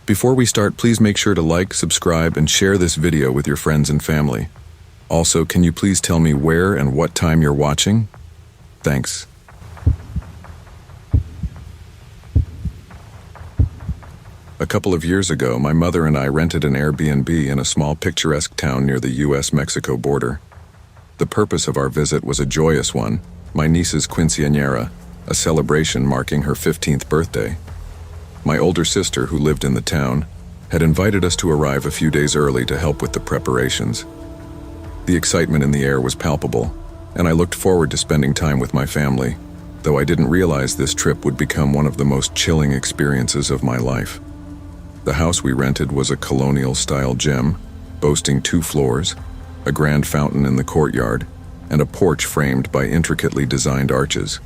Before we start, please make sure to like, subscribe, and share this video with your friends and family. Also, can you please tell me where and what time you're watching? Thanks. A couple of years ago, my mother and I rented an Airbnb in a small picturesque town near the US-Mexico border. The purpose of our visit was a joyous one, my niece's quinceañera, a celebration marking her 15th birthday. My older sister, who lived in the town, had invited us to arrive a few days early to help with the preparations. The excitement in the air was palpable, and I looked forward to spending time with my family, though I didn't realize this trip would become one of the most chilling experiences of my life. The house we rented was a colonial-style gem, boasting 2 floors, a grand fountain in the courtyard, and a porch framed by intricately designed arches.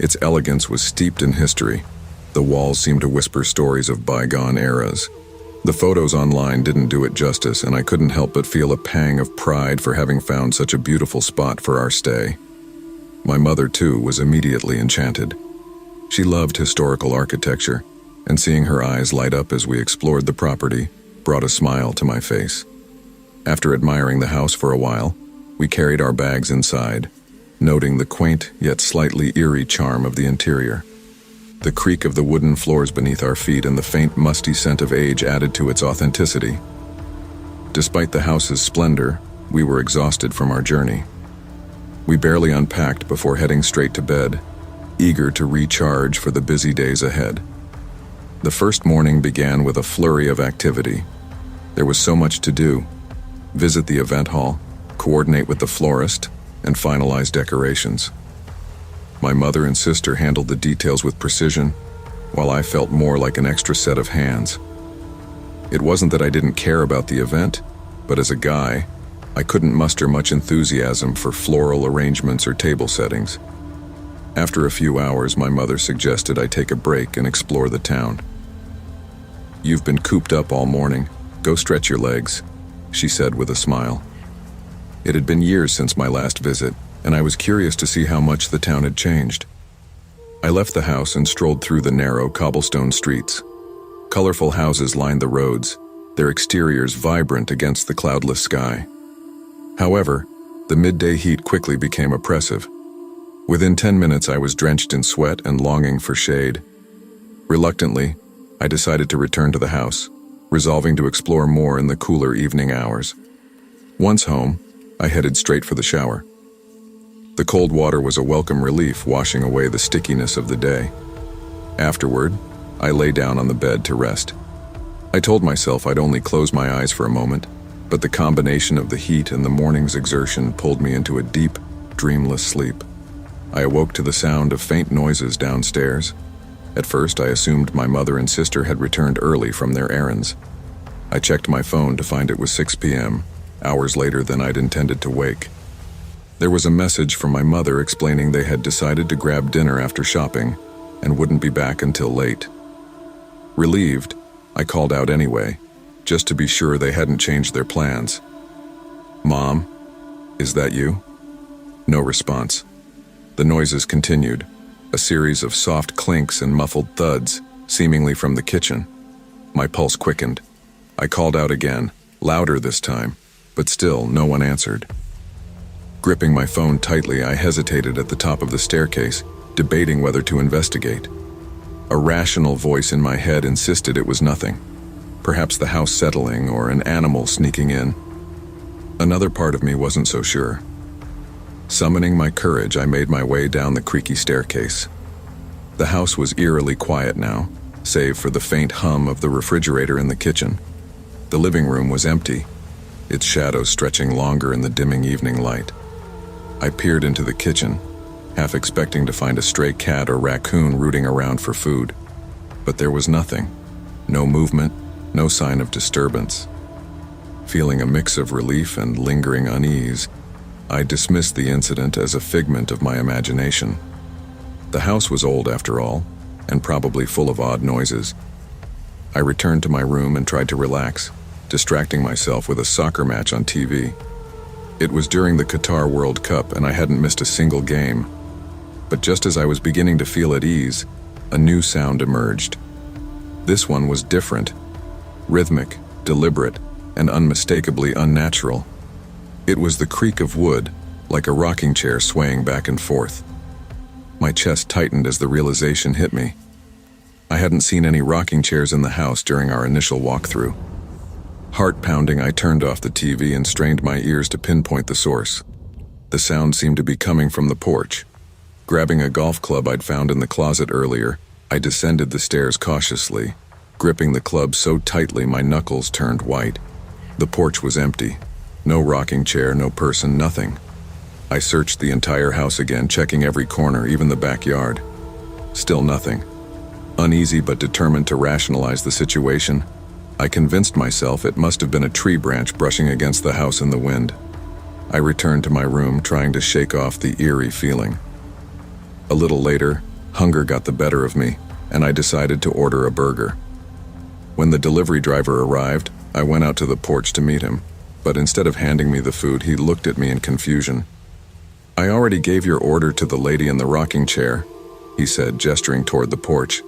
Its elegance was steeped in history. The walls seemed to whisper stories of bygone eras. The photos online didn't do it justice, and I couldn't help but feel a pang of pride for having found such a beautiful spot for our stay. My mother, too, was immediately enchanted. She loved historical architecture, and seeing her eyes light up as we explored the property brought a smile to my face. After admiring the house for a while, we carried our bags inside, noting the quaint yet slightly eerie charm of the interior. The creak of the wooden floors beneath our feet and the faint musty scent of age added to its authenticity. Despite the house's splendor, we were exhausted from our journey. We barely unpacked before heading straight to bed, eager to recharge for the busy days ahead. The first morning began with a flurry of activity. There was so much to do: visit the event hall, coordinate with the florist, and finalize decorations. My mother and sister handled the details with precision, while I felt more like an extra set of hands. It wasn't that I didn't care about the event, but as a guy, I couldn't muster much enthusiasm for floral arrangements or table settings. After a few hours, my mother suggested I take a break and explore the town. "You've been cooped up all morning. Go stretch your legs," she said with a smile. It had been years since my last visit, and I was curious to see how much the town had changed. I left the house and strolled through the narrow cobblestone streets. Colorful houses lined the roads, their exteriors vibrant against the cloudless sky. However, the midday heat quickly became oppressive. Within 10 minutes, I was drenched in sweat and longing for shade. Reluctantly, I decided to return to the house, resolving to explore more in the cooler evening hours. Once home, I headed straight for the shower. The cold water was a welcome relief, washing away the stickiness of the day. Afterward, I lay down on the bed to rest. I told myself I'd only close my eyes for a moment, but the combination of the heat and the morning's exertion pulled me into a deep, dreamless sleep. I awoke to the sound of faint noises downstairs. At first, I assumed my mother and sister had returned early from their errands. I checked my phone to find it was 6 p.m., hours later than I'd intended to wake. There was a message from my mother explaining they had decided to grab dinner after shopping and wouldn't be back until late. Relieved, I called out anyway, just to be sure they hadn't changed their plans. "Mom, is that you?" No response. The noises continued, a series of soft clinks and muffled thuds, seemingly from the kitchen. My pulse quickened. I called out again, louder this time, but still no one answered. Gripping my phone tightly, I hesitated at the top of the staircase, debating whether to investigate. A rational voice in my head insisted it was nothing. Perhaps the house settling or an animal sneaking in. Another part of me wasn't so sure. Summoning my courage, I made my way down the creaky staircase. The house was eerily quiet now, save for the faint hum of the refrigerator in the kitchen. The living room was empty, its shadows stretching longer in the dimming evening light. I peered into the kitchen, half expecting to find a stray cat or raccoon rooting around for food. But there was nothing. No movement, no sign of disturbance. Feeling a mix of relief and lingering unease, I dismissed the incident as a figment of my imagination. The house was old after all, and probably full of odd noises. I returned to my room and tried to relax, distracting myself with a soccer match on TV. It was during the Qatar World Cup and I hadn't missed a single game. But just as I was beginning to feel at ease, a new sound emerged. This one was different, rhythmic, deliberate, and unmistakably unnatural. It was the creak of wood, like a rocking chair swaying back and forth. My chest tightened as the realization hit me. I hadn't seen any rocking chairs in the house during our initial walkthrough. Heart pounding, I turned off the TV and strained my ears to pinpoint the source. The sound seemed to be coming from the porch. Grabbing a golf club I'd found in the closet earlier, I descended the stairs cautiously, gripping the club so tightly my knuckles turned white. The porch was empty. No rocking chair, no person, nothing. I searched the entire house again, checking every corner, even the backyard. Still nothing. Uneasy but determined to rationalize the situation, I convinced myself it must have been a tree branch brushing against the house in the wind. I returned to my room, trying to shake off the eerie feeling. A little later, hunger got the better of me, and I decided to order a burger. When the delivery driver arrived, I went out to the porch to meet him, but instead of handing me the food, he looked at me in confusion. "I already gave your order to the lady in the rocking chair," he said, gesturing toward the porch.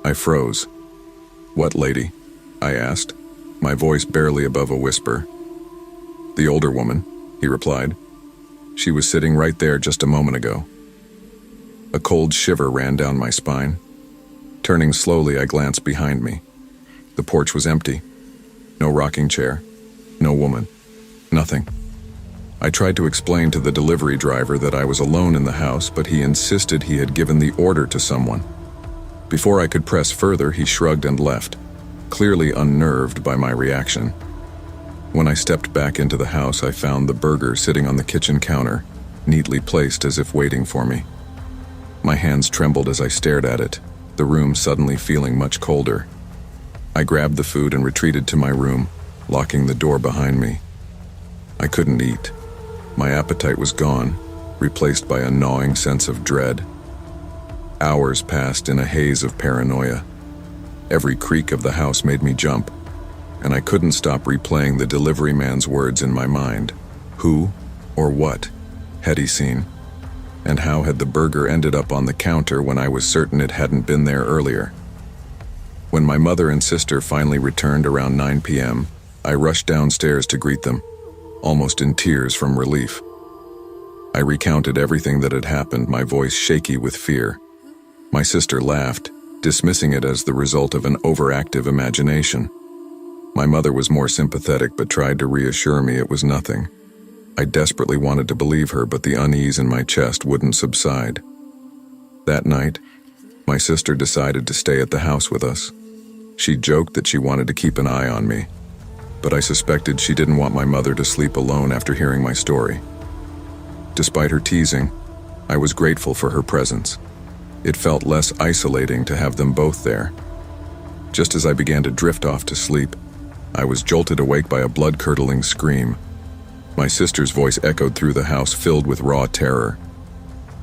I froze. "What lady?" I asked, my voice barely above a whisper. "The older woman," he replied. "She was sitting right there just a moment ago." A cold shiver ran down my spine. Turning slowly, I glanced behind me. The porch was empty. No rocking chair. No woman. Nothing. I tried to explain to the delivery driver that I was alone in the house, but he insisted he had given the order to someone. Before I could press further, he shrugged and left, clearly unnerved by my reaction. When I stepped back into the house, I found the burger sitting on the kitchen counter, neatly placed as if waiting for me. My hands trembled as I stared at it, the room suddenly feeling much colder. I grabbed the food and retreated to my room, locking the door behind me. I couldn't eat. My appetite was gone, replaced by a gnawing sense of dread. Hours passed in a haze of paranoia. Every creak of the house made me jump, and I couldn't stop replaying the delivery man's words in my mind. Who, or what, had he seen? And how had the burger ended up on the counter when I was certain it hadn't been there earlier? When my mother and sister finally returned around 9 p.m., I rushed downstairs to greet them, almost in tears from relief. I recounted everything that had happened, my voice shaky with fear. My sister laughed, dismissing it as the result of an overactive imagination. My mother was more sympathetic but tried to reassure me it was nothing. I desperately wanted to believe her, but the unease in my chest wouldn't subside. That night, my sister decided to stay at the house with us. She joked that she wanted to keep an eye on me, but I suspected she didn't want my mother to sleep alone after hearing my story. Despite her teasing, I was grateful for her presence. It felt less isolating to have them both there. Just as I began to drift off to sleep, I was jolted awake by a blood-curdling scream. My sister's voice echoed through the house, filled with raw terror.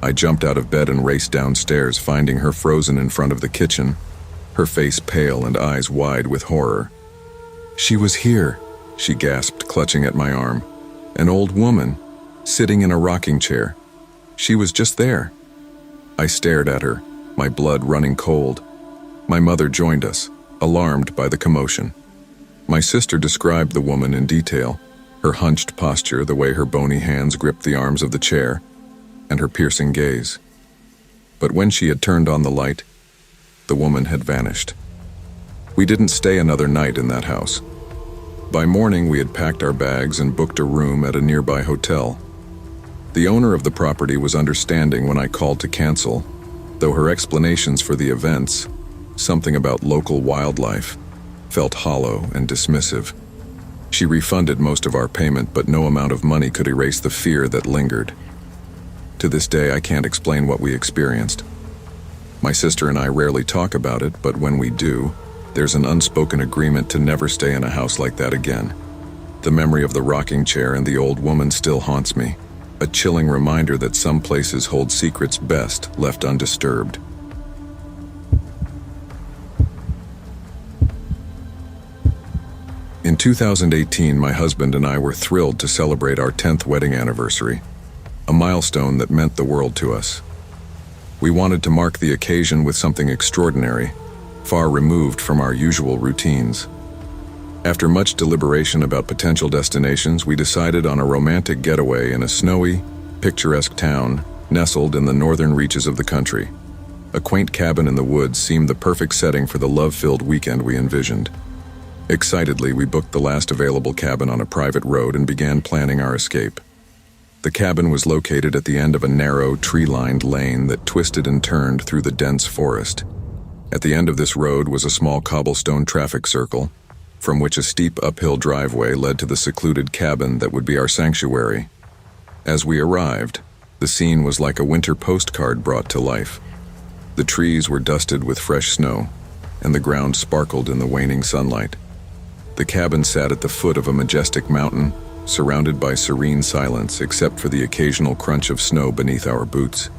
I jumped out of bed and raced downstairs, finding her frozen in front of the kitchen, her face pale and eyes wide with horror. "She was here," she gasped, clutching at my arm. "An old woman, sitting in a rocking chair. She was just there." I stared at her, my blood running cold. My mother joined us, alarmed by the commotion. My sister described the woman in detail, her hunched posture, the way her bony hands gripped the arms of the chair, and her piercing gaze. But when she had turned on the light, the woman had vanished. We didn't stay another night in that house. By morning, we had packed our bags and booked a room at a nearby hotel. The owner of the property was understanding when I called to cancel, though her explanations for the events, something about local wildlife, felt hollow and dismissive. She refunded most of our payment, but no amount of money could erase the fear that lingered. To this day, I can't explain what we experienced. My sister and I rarely talk about it, but when we do, there's an unspoken agreement to never stay in a house like that again. The memory of the rocking chair and the old woman still haunts me, a chilling reminder that some places hold secrets best left undisturbed. In 2018, my husband and I were thrilled to celebrate our 10th wedding anniversary, a milestone that meant the world to us. We wanted to mark the occasion with something extraordinary, far removed from our usual routines. After much deliberation about potential destinations, we decided on a romantic getaway in a snowy, picturesque town nestled in the northern reaches of the country. A quaint cabin in the woods seemed the perfect setting for the love-filled weekend we envisioned. Excitedly, we booked the last available cabin on a private road and began planning our escape. The cabin was located at the end of a narrow, tree-lined lane that twisted and turned through the dense forest. At the end of this road was a small cobblestone traffic circle, from which a steep uphill driveway led to the secluded cabin that would be our sanctuary. As we arrived, the scene was like a winter postcard brought to life. The trees were dusted with fresh snow, and the ground sparkled in the waning sunlight. The cabin sat at the foot of a majestic mountain, surrounded by serene silence except for the occasional crunch of snow beneath our boots.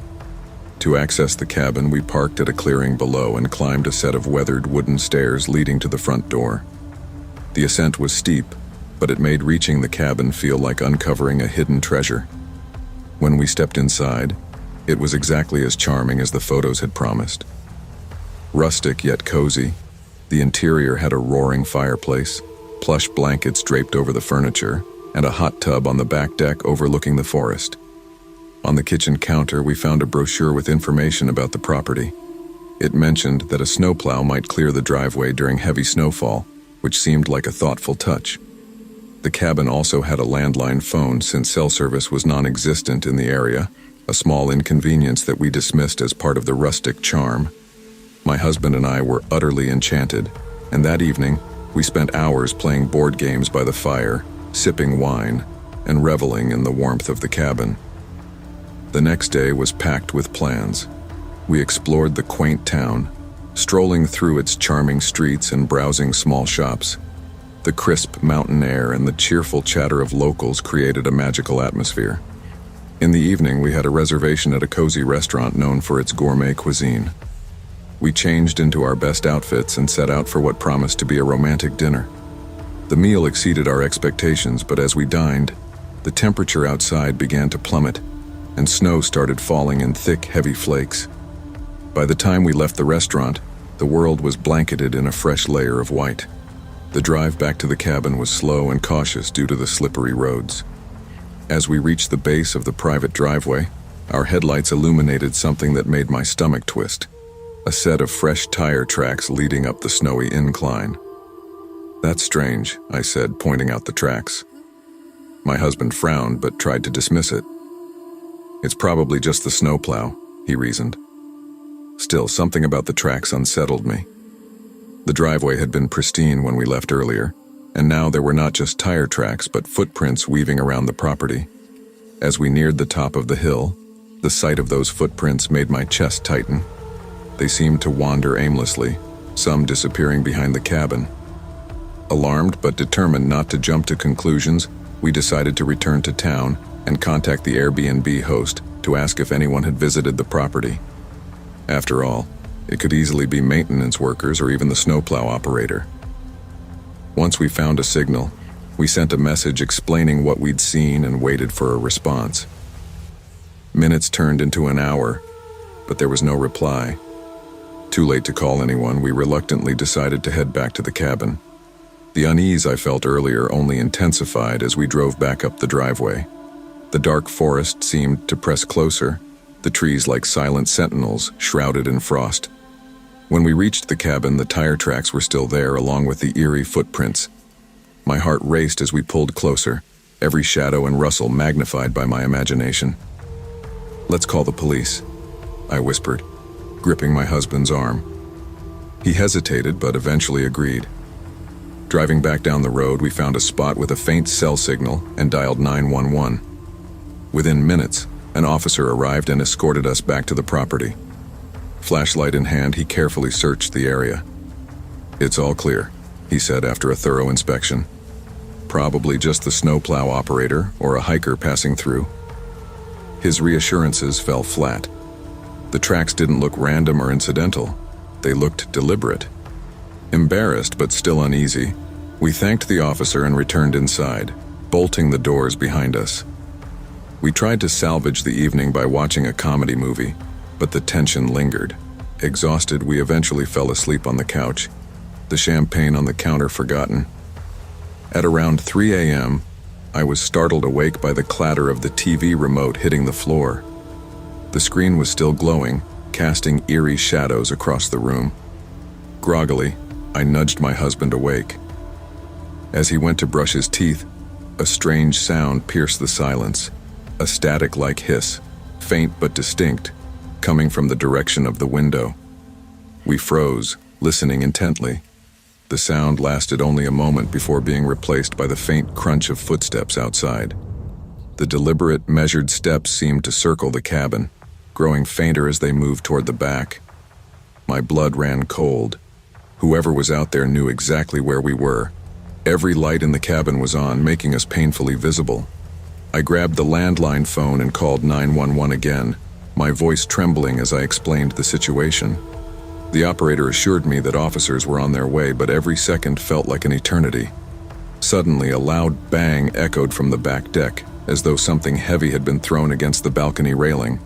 To access the cabin, we parked at a clearing below and climbed a set of weathered wooden stairs leading to the front door. The ascent was steep, but it made reaching the cabin feel like uncovering a hidden treasure. When we stepped inside, it was exactly as charming as the photos had promised. Rustic yet cozy, the interior had a roaring fireplace, plush blankets draped over the furniture, and a hot tub on the back deck overlooking the forest. On the kitchen counter, we found a brochure with information about the property. It mentioned that a snowplow might clear the driveway during heavy snowfall, which seemed like a thoughtful touch. The cabin also had a landline phone since cell service was non-existent in the area, a small inconvenience that we dismissed as part of the rustic charm. My husband and I were utterly enchanted, and that evening, we spent hours playing board games by the fire, sipping wine, and reveling in the warmth of the cabin. The next day was packed with plans. We explored the quaint town, strolling through its charming streets and browsing small shops. The crisp mountain air and the cheerful chatter of locals created a magical atmosphere. In the evening, we had a reservation at a cozy restaurant known for its gourmet cuisine. We changed into our best outfits and set out for what promised to be a romantic dinner. The meal exceeded our expectations, but as we dined, the temperature outside began to plummet, and snow started falling in thick, heavy flakes. By the time we left the restaurant, the world was blanketed in a fresh layer of white. The drive back to the cabin was slow and cautious due to the slippery roads. As we reached the base of the private driveway, our headlights illuminated something that made my stomach twist: a set of fresh tire tracks leading up the snowy incline. "That's strange," I said, pointing out the tracks. My husband frowned but tried to dismiss it. "It's probably just the snowplow," he reasoned. Still, something about the tracks unsettled me. The driveway had been pristine when we left earlier, and now there were not just tire tracks but footprints weaving around the property. As we neared the top of the hill, the sight of those footprints made my chest tighten. They seemed to wander aimlessly, some disappearing behind the cabin. Alarmed but determined not to jump to conclusions, we decided to return to town and contact the Airbnb host to ask if anyone had visited the property. After all, it could easily be maintenance workers or even the snowplow operator. Once we found a signal, we sent a message explaining what we'd seen and waited for a response. Minutes turned into an hour, but there was no reply. Too late to call anyone, we reluctantly decided to head back to the cabin. The unease I felt earlier only intensified as we drove back up the driveway. The dark forest seemed to press closer, the trees like silent sentinels shrouded in frost. When we reached the cabin, the tire tracks were still there, along with the eerie footprints. My heart raced as we pulled closer, every shadow and rustle magnified by my imagination. "Let's call the police," I whispered, gripping my husband's arm. He hesitated, but eventually agreed. Driving back down the road, we found a spot with a faint cell signal and dialed 911. Within minutes, an officer arrived and escorted us back to the property. Flashlight in hand, he carefully searched the area. "It's all clear," he said after a thorough inspection. "Probably just the snowplow operator or a hiker passing through." His reassurances fell flat. The tracks didn't look random or incidental. They looked deliberate. Embarrassed but still uneasy, we thanked the officer and returned inside, bolting the doors behind us. We tried to salvage the evening by watching a comedy movie, but the tension lingered. Exhausted, we eventually fell asleep on the couch, the champagne on the counter forgotten. At around 3 a.m., I was startled awake by the clatter of the TV remote hitting the floor. The screen was still glowing, casting eerie shadows across the room. Groggily, I nudged my husband awake. As he went to brush his teeth, a strange sound pierced the silence, a static-like hiss, faint but distinct, coming from the direction of the window. We froze, listening intently. The sound lasted only a moment before being replaced by the faint crunch of footsteps outside. The deliberate, measured steps seemed to circle the cabin, growing fainter as they moved toward the back. My blood ran cold. Whoever was out there knew exactly where we were. Every light in the cabin was on, making us painfully visible. I grabbed the landline phone and called 911 again, my voice trembling as I explained the situation. The operator assured me that officers were on their way, but every second felt like an eternity. Suddenly, a loud bang echoed from the back deck, as though something heavy had been thrown against the balcony railing.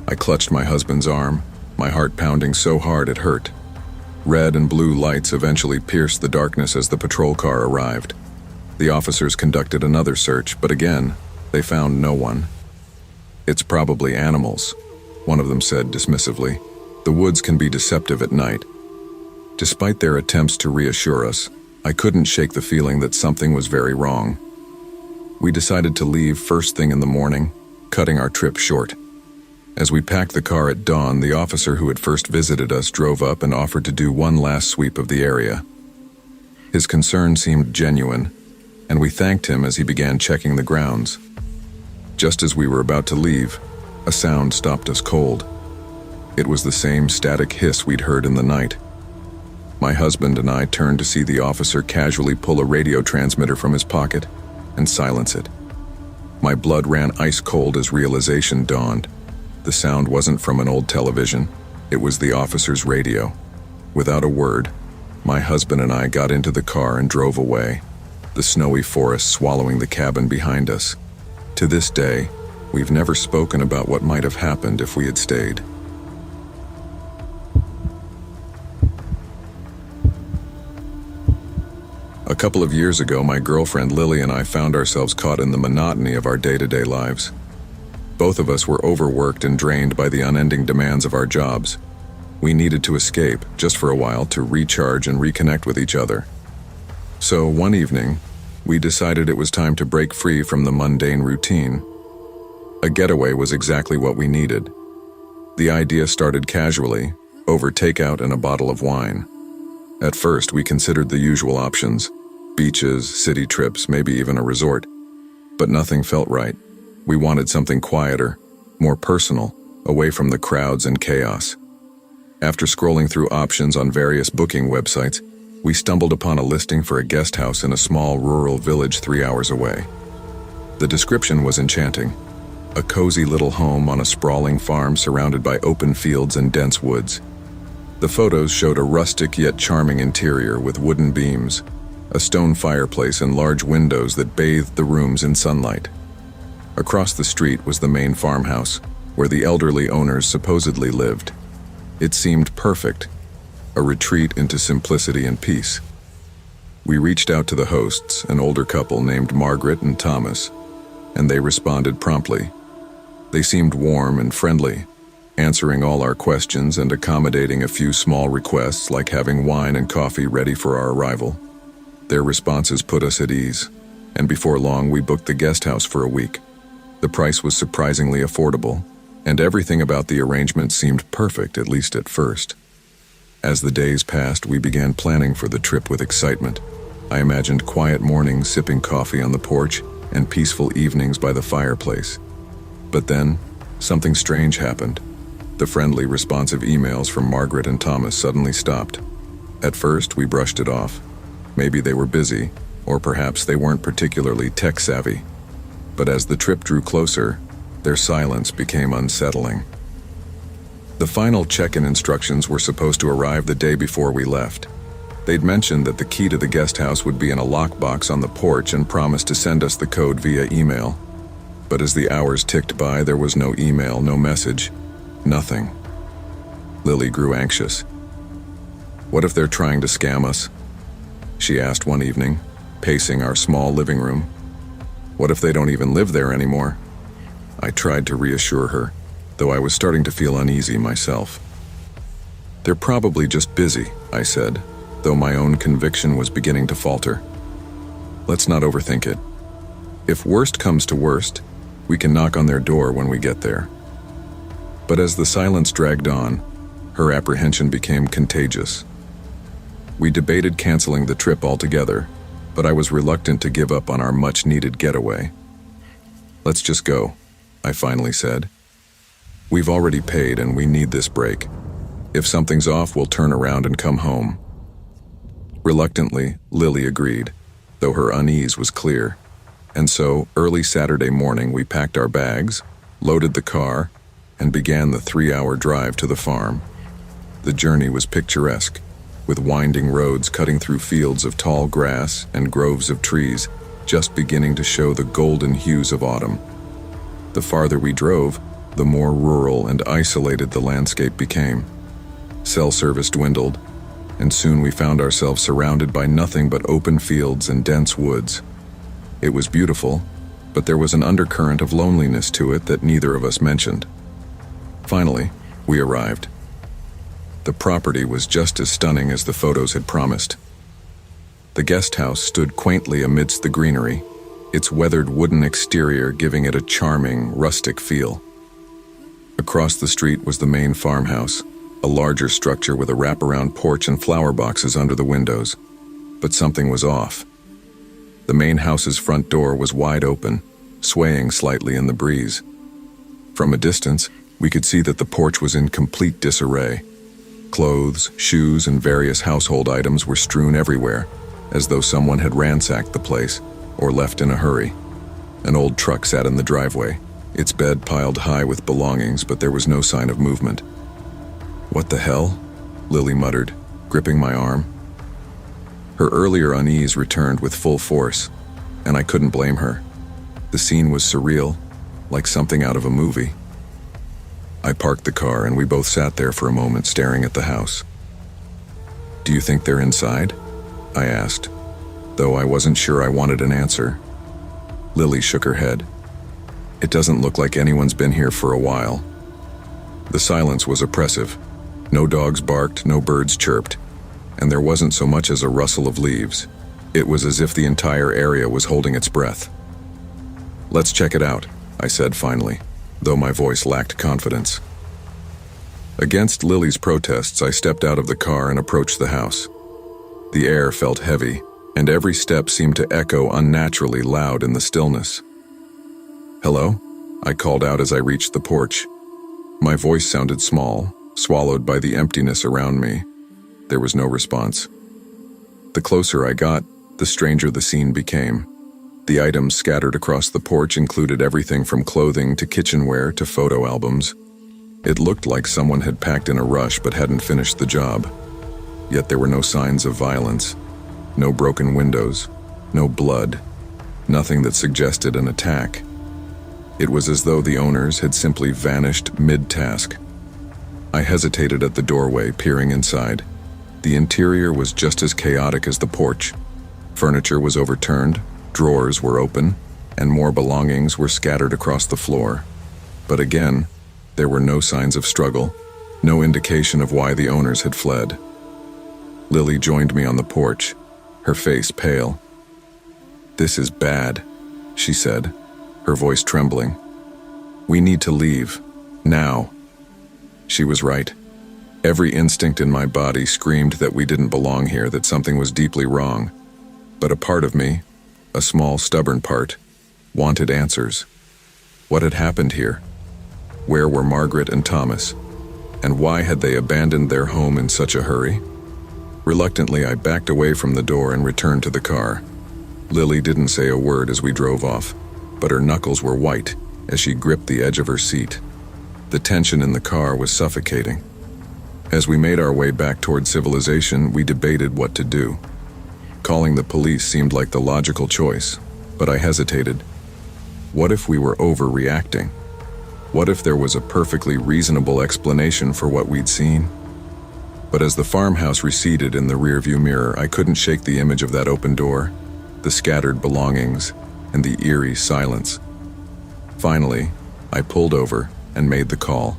I clutched my husband's arm, my heart pounding so hard it hurt. Red and blue lights eventually pierced the darkness as the patrol car arrived. The officers conducted another search, but again, they found no one. "It's probably animals," one of them said dismissively. "The woods can be deceptive at night." Despite their attempts to reassure us, I couldn't shake the feeling that something was very wrong. We decided to leave first thing in the morning, cutting our trip short. As we packed the car at dawn, the officer who had first visited us drove up and offered to do one last sweep of the area. His concern seemed genuine, and we thanked him as he began checking the grounds. Just as we were about to leave, a sound stopped us cold. It was the same static hiss we'd heard in the night. My husband and I turned to see the officer casually pull a radio transmitter from his pocket and silence it. My blood ran ice cold as realization dawned. The sound wasn't from an old television. It was the officer's radio. Without a word, my husband and I got into the car and drove away, the snowy forest swallowing the cabin behind us. To this day, we've never spoken about what might have happened if we had stayed. A couple of years ago, my girlfriend Lily and I found ourselves caught in the monotony of our day-to-day lives. Both of us were overworked and drained by the unending demands of our jobs. We needed to escape, just for a while, to recharge and reconnect with each other. So, one evening, we decided it was time to break free from the mundane routine. A getaway was exactly what we needed. The idea started casually, over takeout and a bottle of wine. At first, we considered the usual options: beaches, city trips, maybe even a resort. But nothing felt right. We wanted something quieter, more personal, away from the crowds and chaos. After scrolling through options on various booking websites, we stumbled upon a listing for a guest house in a small rural village 3 hours away. The description was enchanting: a cozy little home on a sprawling farm surrounded by open fields and dense woods. The photos showed a rustic yet charming interior with wooden beams, a stone fireplace and large windows that bathed the rooms in sunlight. Across the street was the main farmhouse, where the elderly owners supposedly lived. It seemed perfect, a retreat into simplicity and peace. We reached out to the hosts, an older couple named Margaret and Thomas, and they responded promptly. They seemed warm and friendly, answering all our questions and accommodating a few small requests like having wine and coffee ready for our arrival. Their responses put us at ease, and before long we booked the guest house for a week. The price was surprisingly affordable, and everything about the arrangement seemed perfect, at least at first. As the days passed, we began planning for the trip with excitement. I imagined quiet mornings sipping coffee on the porch and peaceful evenings by the fireplace. But then, something strange happened. The friendly, responsive emails from Margaret and Thomas suddenly stopped. At first, we brushed it off. Maybe they were busy, or perhaps they weren't particularly tech-savvy. But as the trip drew closer, their silence became unsettling. The final check-in instructions were supposed to arrive the day before we left. They'd mentioned that the key to the guest house would be in a lockbox on the porch and promised to send us the code via email. But as the hours ticked by, there was no email, no message, nothing. Lily grew anxious. "What if they're trying to scam us?" she asked one evening. pacing our small living room. What if they don't even live there anymore? I tried to reassure her, though I was starting to feel uneasy myself. They're probably just busy, I said, though my own conviction was beginning to falter. Let's not overthink it. If worst comes to worst, we can knock on their door when we get there. But as the silence dragged on, her apprehension became contagious. We debated canceling the trip altogether, but I was reluctant to give up on our much-needed getaway. Let's just go, I finally said. We've already paid and we need this break. If something's off, we'll turn around and come home. Reluctantly, Lily agreed, though her unease was clear. And so, early Saturday morning, we packed our bags, loaded the car, and began the 3-hour drive to the farm. The journey was picturesque, with winding roads cutting through fields of tall grass and groves of trees just beginning to show the golden hues of autumn. The farther we drove, the more rural and isolated the landscape became. Cell service dwindled, and soon we found ourselves surrounded by nothing but open fields and dense woods. It was beautiful, but there was an undercurrent of loneliness to it that neither of us mentioned. Finally, we arrived. The property was just as stunning as the photos had promised. The guest house stood quaintly amidst the greenery, its weathered wooden exterior giving it a charming, rustic feel. Across the street was the main farmhouse, a larger structure with a wraparound porch and flower boxes under the windows. But something was off. The main house's front door was wide open, swaying slightly in the breeze. From a distance, we could see that the porch was in complete disarray. Clothes, shoes, and various household items were strewn everywhere, as though someone had ransacked the place or left in a hurry. An old truck sat in the driveway, its bed piled high with belongings, but there was no sign of movement. "What the hell?" Lily muttered, gripping my arm. Her earlier unease returned with full force, and I couldn't blame her. The scene was surreal, like something out of a movie. I parked the car and we both sat there for a moment staring at the house. "Do you think they're inside?" I asked, though I wasn't sure I wanted an answer. Lily shook her head. "It doesn't look like anyone's been here for a while." The silence was oppressive. No dogs barked, no birds chirped, and there wasn't so much as a rustle of leaves. It was as if the entire area was holding its breath. "Let's check it out," I said finally, though my voice lacked confidence. Against Lily's protests, I stepped out of the car and approached the house. The air felt heavy, and every step seemed to echo unnaturally loud in the stillness. "Hello?" I called out as I reached the porch. My voice sounded small, swallowed by the emptiness around me. There was no response. The closer I got, the stranger the scene became. The items scattered across the porch included everything from clothing to kitchenware to photo albums. It looked like someone had packed in a rush but hadn't finished the job. Yet there were no signs of violence, no broken windows, no blood, nothing that suggested an attack. It was as though the owners had simply vanished mid-task. I hesitated at the doorway, peering inside. The interior was just as chaotic as the porch. Furniture was overturned, drawers were open, and more belongings were scattered across the floor. But again, there were no signs of struggle, no indication of why the owners had fled. Lily joined me on the porch, her face pale. "This is bad," she said, her voice trembling. "We need to leave, now." She was right. Every instinct in my body screamed that we didn't belong here, that something was deeply wrong. But a part of me, a small, stubborn part, wanted answers. What had happened here? Where were Margaret and Thomas? And why had they abandoned their home in such a hurry? Reluctantly, I backed away from the door and returned to the car. Lily didn't say a word as we drove off, but her knuckles were white as she gripped the edge of her seat. The tension in the car was suffocating. As we made our way back toward civilization, we debated what to do. Calling the police seemed like the logical choice, but I hesitated. What if we were overreacting? What if there was a perfectly reasonable explanation for what we'd seen? But as the farmhouse receded in the rearview mirror, I couldn't shake the image of that open door, the the scattered belongings, and the eerie silence. Finally, I pulled over and made the call.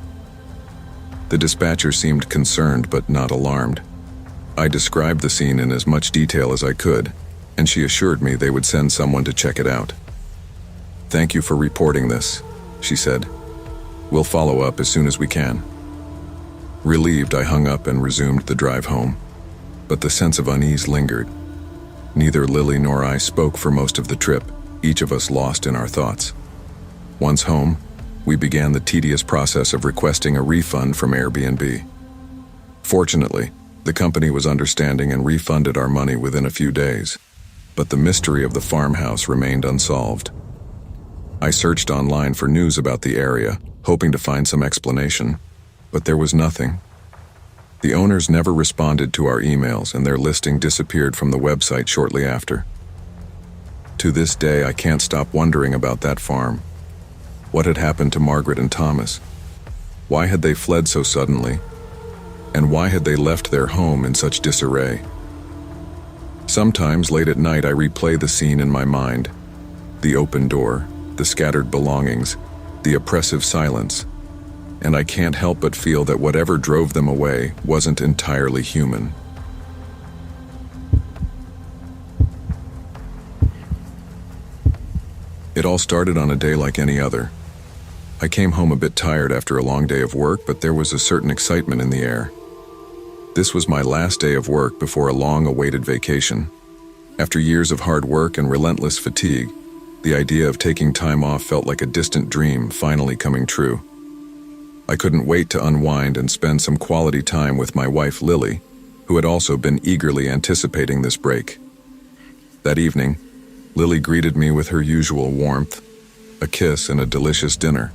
The dispatcher seemed concerned but not alarmed. I described the scene in as much detail as I could, and she assured me they would send someone to check it out. "Thank you for reporting this," she said. "We'll follow up as soon as we can." Relieved, I hung up and resumed the drive home, but the sense of unease lingered. Neither Lily nor I spoke for most of the trip, each of us lost in our thoughts. Once home, we began the tedious process of requesting a refund from Airbnb. Fortunately, the company was understanding and refunded our money within a few days, but the mystery of the farmhouse remained unsolved. I searched online for news about the area, hoping to find some explanation, but there was nothing. The owners never responded to our emails, and their listing disappeared from the website shortly after. To this day, I can't stop wondering about that farm. What had happened to Margaret and Thomas? Why had they fled so suddenly? And why had they left their home in such disarray? Sometimes late at night I replay the scene in my mind. The open door, the scattered belongings, the oppressive silence. And I can't help but feel that whatever drove them away wasn't entirely human. It all started on a day like any other. I came home a bit tired after a long day of work, but there was a certain excitement in the air. This was my last day of work before a long-awaited vacation. After years of hard work and relentless fatigue, the idea of taking time off felt like a distant dream finally coming true. I couldn't wait to unwind and spend some quality time with my wife Lily, who had also been eagerly anticipating this break. That evening, Lily greeted me with her usual warmth, a kiss and a delicious dinner.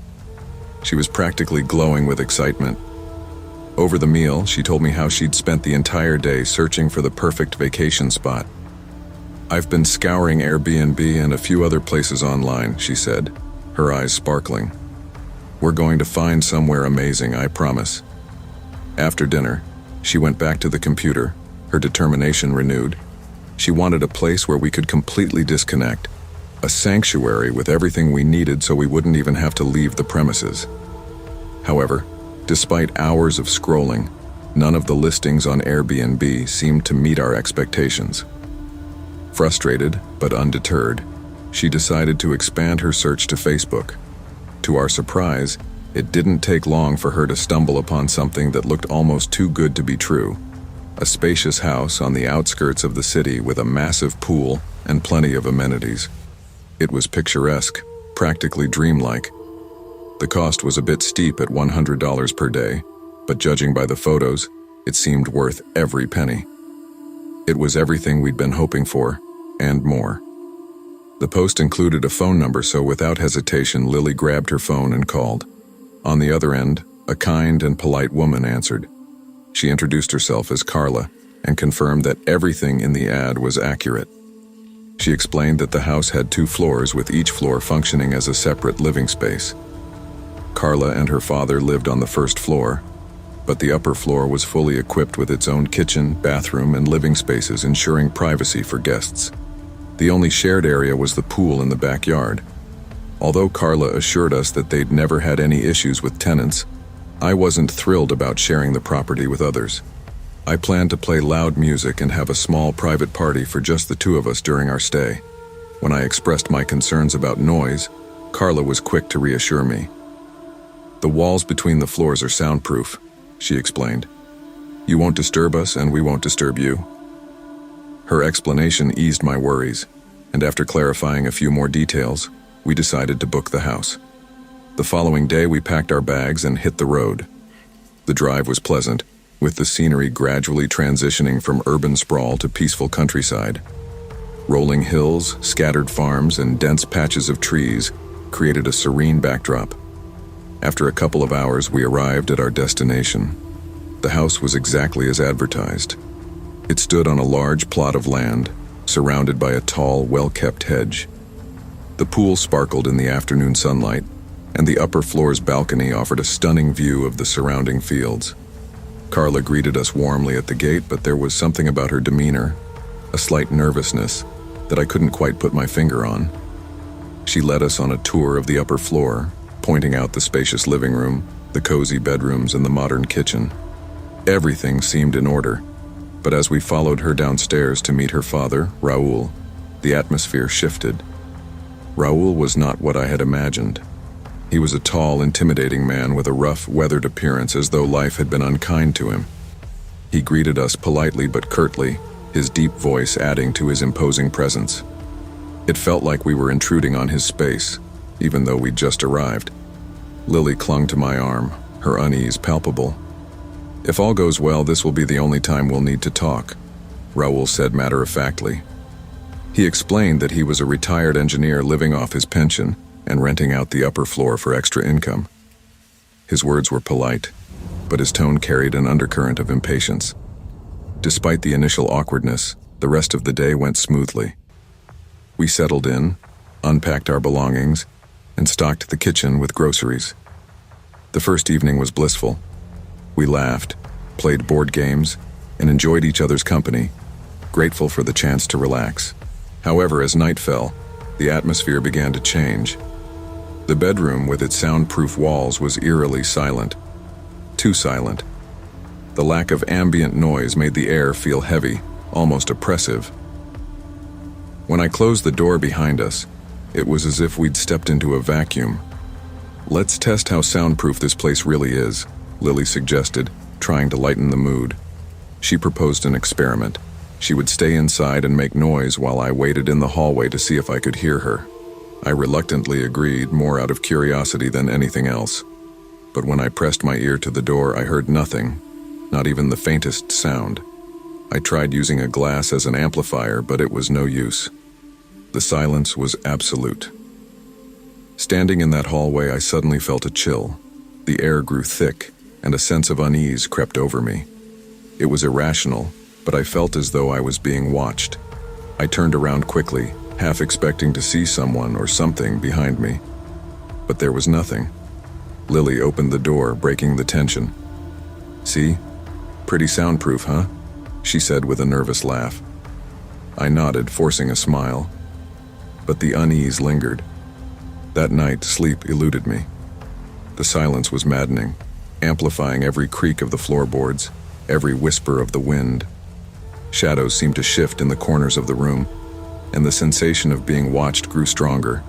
She was practically glowing with excitement. Over the meal, she told me how she'd spent the entire day searching for the perfect vacation spot. "I've been scouring Airbnb and a few other places online," she said, her eyes sparkling. "We're going to find somewhere amazing, I promise." After dinner, she went back to the computer, her determination renewed. She wanted a place where we could completely disconnect, a sanctuary with everything we needed so we wouldn't even have to leave the premises. However, despite hours of scrolling, none of the listings on Airbnb seemed to meet our expectations. Frustrated but undeterred, she decided to expand her search to Facebook. To our surprise, it didn't take long for her to stumble upon something that looked almost too good to be true. A spacious house on the outskirts of the city with a massive pool and plenty of amenities. It was picturesque, practically dreamlike. The cost was a bit steep at $100 per day, but judging by the photos, it seemed worth every penny. It was everything we'd been hoping for, and more. The post included a phone number, so without hesitation, Lily grabbed her phone and called. On the other end, a kind and polite woman answered. She introduced herself as Carla and confirmed that everything in the ad was accurate. She explained that the house had 2 floors, with each floor functioning as a separate living space. Carla and her father lived on the first floor, but the upper floor was fully equipped with its own kitchen, bathroom, and living spaces, ensuring privacy for guests. The only shared area was the pool in the backyard. Although Carla assured us that they'd never had any issues with tenants, I wasn't thrilled about sharing the property with others. I planned to play loud music and have a small private party for just the 2 of us during our stay. When I expressed my concerns about noise, Carla was quick to reassure me. "The walls between the floors are soundproof," she explained. "You won't disturb us, and we won't disturb you." Her explanation eased my worries, and after clarifying a few more details, we decided to book the house. The following day, we packed our bags and hit the road. The drive was pleasant, with the scenery gradually transitioning from urban sprawl to peaceful countryside. Rolling hills, scattered farms, and dense patches of trees created a serene backdrop. After a couple of hours, we arrived at our destination. The house was exactly as advertised. It stood on a large plot of land, surrounded by a tall, well-kept hedge. The pool sparkled in the afternoon sunlight, and the upper floor's balcony offered a stunning view of the surrounding fields. Carla greeted us warmly at the gate, but there was something about her demeanor, a slight nervousness, that I couldn't quite put my finger on. She led us on a tour of the upper floor, pointing out the spacious living room, the cozy bedrooms, and the modern kitchen. Everything seemed in order, but as we followed her downstairs to meet her father, Raoul, the atmosphere shifted. Raoul was not what I had imagined. He was a tall, intimidating man with a rough, weathered appearance, as though life had been unkind to him. He greeted us politely but curtly, his deep voice adding to his imposing presence. It felt like we were intruding on his space, even though we'd just arrived. Lily clung to my arm, her unease palpable. "If all goes well, this will be the only time we'll need to talk," Raoul said matter-of-factly. He explained that he was a retired engineer living off his pension and renting out the upper floor for extra income. His words were polite, but his tone carried an undercurrent of impatience. Despite the initial awkwardness, the rest of the day went smoothly. We settled in, unpacked our belongings, and stocked the kitchen with groceries. The first evening was blissful. We laughed, played board games, and enjoyed each other's company, grateful for the chance to relax. However, as night fell, the atmosphere began to change. The bedroom with its soundproof walls was eerily silent. Too silent. The lack of ambient noise made the air feel heavy, almost oppressive. When I closed the door behind us, it was as if we'd stepped into a vacuum. "Let's test how soundproof this place really is," Lily suggested, trying to lighten the mood. She proposed an experiment. She would stay inside and make noise while I waited in the hallway to see if I could hear her. I reluctantly agreed, more out of curiosity than anything else. But when I pressed my ear to the door, I heard nothing, not even the faintest sound. I tried using a glass as an amplifier, but it was no use. The silence was absolute. Standing in that hallway, I suddenly felt a chill. The air grew thick, and a sense of unease crept over me. It was irrational, but I felt as though I was being watched. I turned around quickly, half expecting to see someone or something behind me. But there was nothing. Lily opened the door, breaking the tension. "See? Pretty soundproof, huh?" she said with a nervous laugh. I nodded, forcing a smile. But the unease lingered. That night, sleep eluded me. The silence was maddening, amplifying every creak of the floorboards, every whisper of the wind. Shadows seemed to shift in the corners of the room, and the sensation of being watched grew stronger.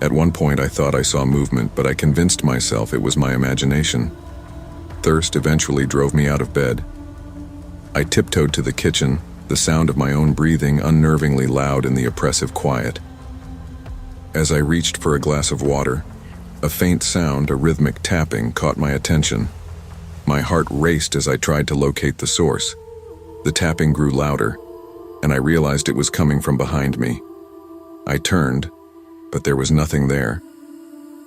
At one point I thought I saw movement, but I convinced myself it was my imagination. Thirst eventually drove me out of bed. I tiptoed to the kitchen, the sound of my own breathing unnervingly loud in the oppressive quiet. As I reached for a glass of water, a faint sound, a rhythmic tapping, caught my attention. My heart raced as I tried to locate the source. The tapping grew louder, and I realized it was coming from behind me. I turned, but there was nothing there.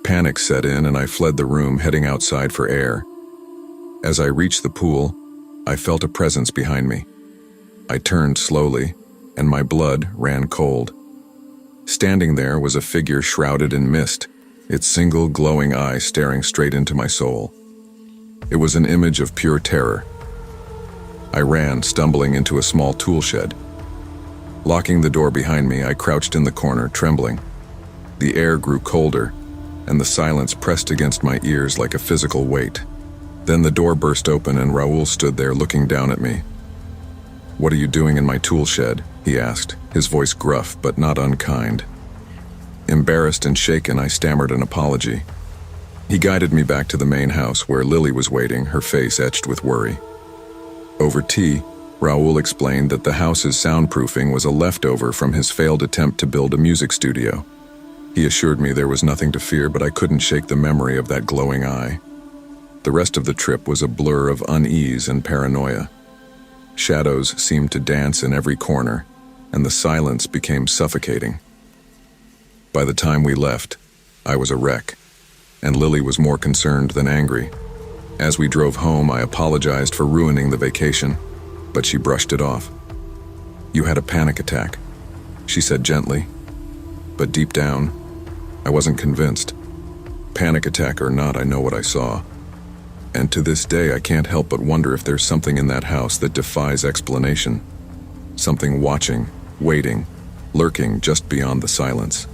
Panic set in, and I fled the room, heading outside for air. As I reached the pool, I felt a presence behind me. I turned slowly, and my blood ran cold. Standing there was a figure shrouded in mist, its single glowing eye staring straight into my soul. It was an image of pure terror. I ran, stumbling into a small tool shed. Locking the door behind me, I crouched in the corner, trembling. The air grew colder, and the silence pressed against my ears like a physical weight. Then the door burst open, and Raoul stood there looking down at me. "What are you doing in my tool shed?" he asked, his voice gruff but not unkind. Embarrassed and shaken, I stammered an apology. He guided me back to the main house where Lily was waiting, her face etched with worry. Over tea, Raoul explained that the house's soundproofing was a leftover from his failed attempt to build a music studio. He assured me there was nothing to fear, but I couldn't shake the memory of that glowing eye. The rest of the trip was a blur of unease and paranoia. Shadows seemed to dance in every corner, and the silence became suffocating. By the time we left, I was a wreck, and Lily was more concerned than angry. As we drove home, I apologized for ruining the vacation, but she brushed it off. "You had a panic attack," she said gently. But deep down, I wasn't convinced. Panic attack or not, I know what I saw. And to this day, I can't help but wonder if there's something in that house that defies explanation. Something watching, waiting, lurking just beyond the silence.